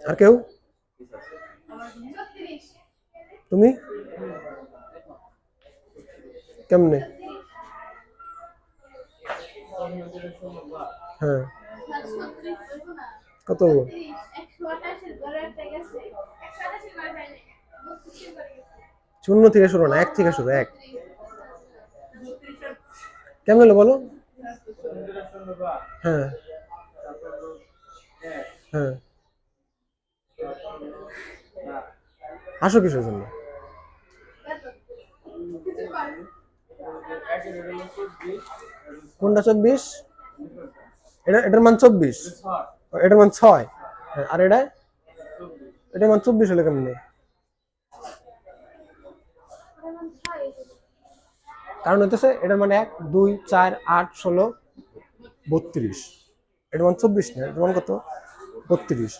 আর কেউ, তুমি কেমনে, হ্যাঁ কত, 0 থেকে শুরু না, 1 থেকে শুরু, 1 কেমন হলো বলো, হ্যাঁ হ্যাঁ, আসো কিসের জন্য, কোনটা 24, এটার মান 24, এটার মান 6, আর এটার মান 24 হলো কেমনে, কারণ হইতেছে এটার মানে 1 2 4 8 16 32, এটার মান 24 না, এটার মান কত 32,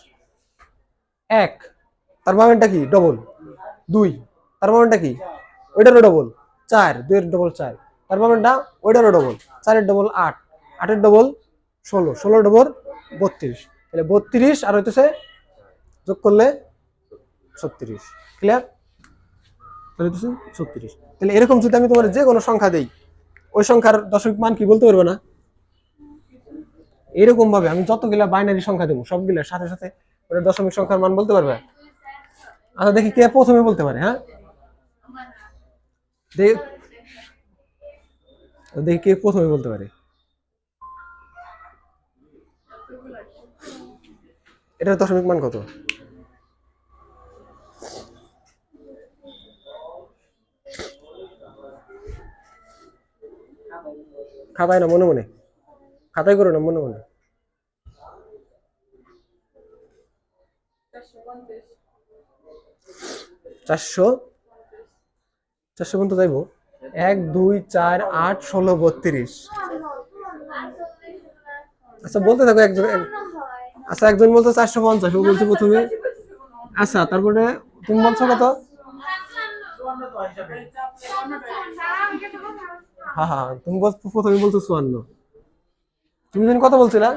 1 তার মানটা কি ডবল, 2 তার মানটা কি ওইটারও ডবল, 4 2 এর ডবল 4, তার মানটা ওইটারও ডবল, 4 এর ডবল 8, 8 এর ডবল 16, 16 এর ডবল 32, তাহলে 32 আর হইতেছে যোগ করলে 36, ক্লিয়ার? তাহলে হইতেছে 36। তাহলে এরকম যদি আমি তোমার যে কোনো সংখ্যা দেই, ওই সংখ্যার দশমিক মান কি বলতে পারবে না, এরকম ভাবে আমি যতগুলা বাইনারি সংখ্যা দেবো সবগুলোর সাথে সাথে ওটা দশমিক সংখ্যার মান বলতে পারবে। আচ্ছা দেখি কে প্রথমে বলতে পারে, হ্যাঁ দেখি কে প্রথমে বলতে পারে, এটার দশমিক মান কত, খাতায় না মনে মনে, খাতায় করো না মনে মনে, 400 পর্যন্ত যাইবো, 1 2 4 8 16 32, আচ্ছা বলতে থাকো একজন, আচ্ছা একজন বলতো 450, ও বলছে প্রথমে, আচ্ছা তারপরে তুমি বলছো কত, হ্যাঁ হ্যাঁ তুমি প্রথমে বলছো 54, তুমি যেন কত বলছিলা,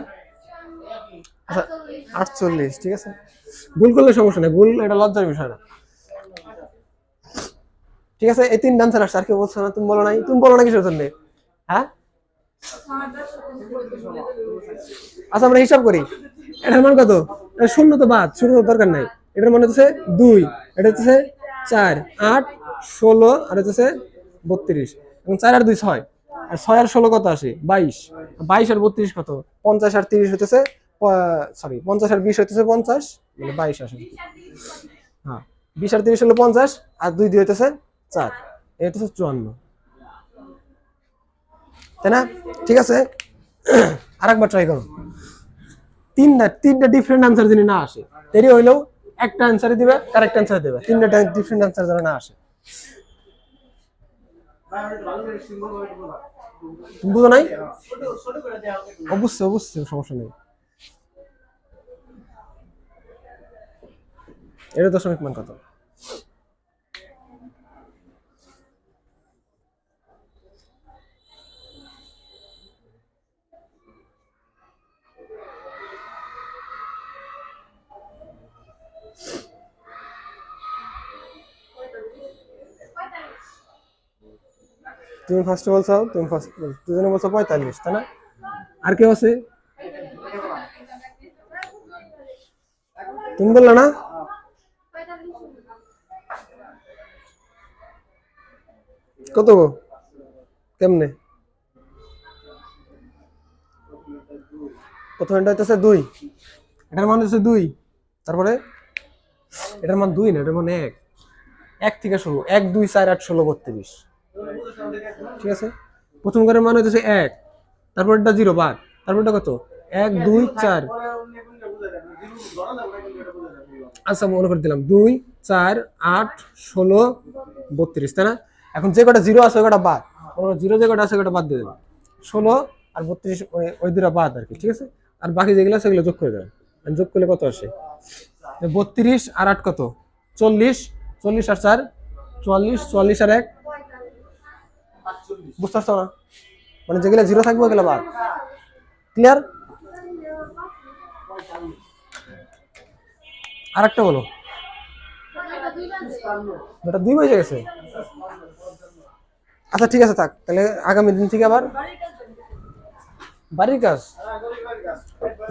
আচ্ছা 48, ঠিক আছে, ভুল করলে সমস্যা নেই, ভুল এটা লজ্জার বিষয় না, ঠিক আছে। এই 3 আনসার আসছে, আর কেউ বলছো না, তুমি বলো নাই, তুমি বলো না কিসের জন্য, হ্যাঁ আচ্ছা আমরা হিসাব করি, এটার মান কত, শূন্য তো বাদ, শূন্য দরকার নাই, এটার মান হচ্ছে 2, এটা হচ্ছে 4 8 16 আর হচ্ছে 32, এবং 4 আর 2 6, আর 6 আর 16 কত আসে 22, 22 আর 32 কত 50 আর 30 হইতেছে, সরি 50 আর 20 হইতেছে 50, মানে 22 আসে, হ্যাঁ 20 আর 30 হলো 50, আর 2 দিয়ে হইতেছে 4, এটা হচ্ছে 54, তাই না? ঠিক আছে, আরেকবার ট্রাই করো, তিনটা ডিফারেন্ট আনসার যদি না আসে, দেরি হইলেও একটা আনসারে দিবে, কারেক্ট আনসার দিবে, তিনটা ডিফারেন্ট আনসার যেন না আসে, তুমি বুঝো নাই? অবশ্যই অবশ্যই, সমস্যা নেই। এর দশমিক মান কত? তুমি ফার্স্টে বলছো, দুজনে বলছো 45, তাই না? আর কেউ আছে? তুমি বললা না? কত গো? কেমনে? প্রথমে এটা হইতেছে 2, এটার মান হচ্ছে 2, তারপরে এটার মান 2 না, এটার মান 1। 1 থেকে শুরু, 1 2 4 8 16 32, ঠিক আছে? প্রথম ঘরের মান হইতেছে 1, তারপর এটা 0 বাদ, তারপর এটা কত? 1 2 4। আচ্ছা মনে করে দিলাম 2 4 8 16 32, তাই না? এখন যে কটা 0 আছে ওই কটা বাদ, 0 যে কটা আছে ওই কটা বাদ দিয়ে দেবেন। 16 আর 32 ওই দুটা বাদ আর কি, ঠিক আছে? আর বাকি যেগুলো আছে সেগুলো যোগ করে দেবেন। যোগ করলে কত আসে? 32 আর 8 কত? 40, 40 আর 4 44, 44 আর 1 বুঝতে পারছো না? মানে যেগুলো 0 থাকবে ওগুলো বাদ। ক্লিয়ার? আর একটা বলো। এটা 2 বেজে গেছে। আচ্ছা ঠিক আছে থাক, তাহলে আগামী দিন থেকে আবার বাড়ির কাজ।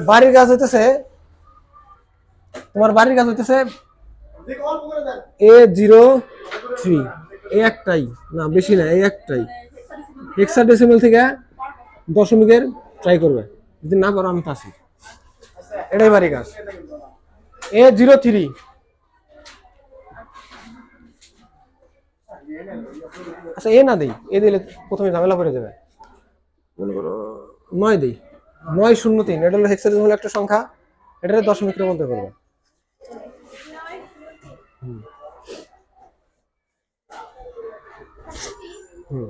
বাড়ির কাজ হইতেছে, তোমার বাড়ির কাজ হইতেছে A03, এই একটাই না, বেশি না, এই একটাই। হেক্সাডেসিমাল থেকে দশমিকের ট্রাই করবে, যদি না পারো আমি তো আছি। এটাই বাড়ির কাজ। A03, আচ্ছা এ না দেই, এ দিলে প্রথমে ঝামেলা পড়ে যাবে। মনে করো 9 দেই, 903, এটা হলো হেক্সাডেসিমাল একটা সংখ্যা, এটারে দশমিকের মধ্যে করবে। হুম।